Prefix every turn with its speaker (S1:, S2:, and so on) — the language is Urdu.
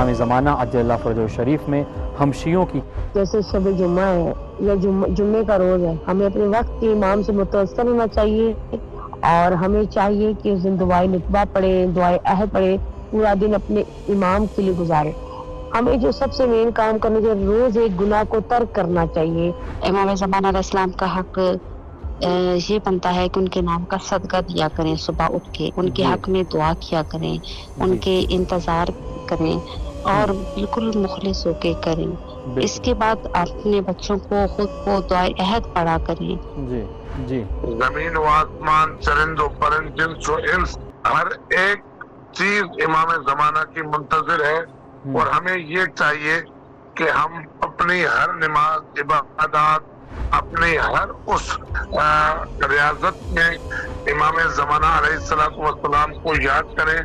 S1: امام زمانہ عجل اللہ فرجہ شریف میں ہم شیعوں کی
S2: جیسے شب جمعہ ہے یا جمعے کا روز ہے، ہمیں اپنے وقت کے امام سے متوسل ہونا چاہیے اور ہمیں چاہیے کہ اس دن دعائے نتبہ پڑھے، دعائے عہد پڑھے، پورا دن اپنے امام کے لیے گزارے۔ ہمیں جو سب سے مین کام کرنا چاہیے، روز ایک گناہ کو ترک کرنا چاہیے۔
S3: امام زمانہ علیہ السلام کا حق یہ بنتا ہے کہ ان کے نام کا صدقہ دیا کریں، صبح اٹھ کے ان کے حق میں دعا کیا کریں، ان کے انتظار کریں اور بالکل مخلص ہو کے کریں۔ اس کے بعد اپنے بچوں کو خود کو دعائے عہد پڑھا کریں۔
S1: جی جی
S4: زمین و آسمان، چرند و پرند، جنس و انس، ہر ایک چیز امام زمانہ کی منتظر ہے، اور ہمیں یہ چاہیے کہ ہم اپنی ہر نماز، عبادات، اپنی ہر اس ریاضت میں امام زمانہ علیہ السلام کو یاد کریں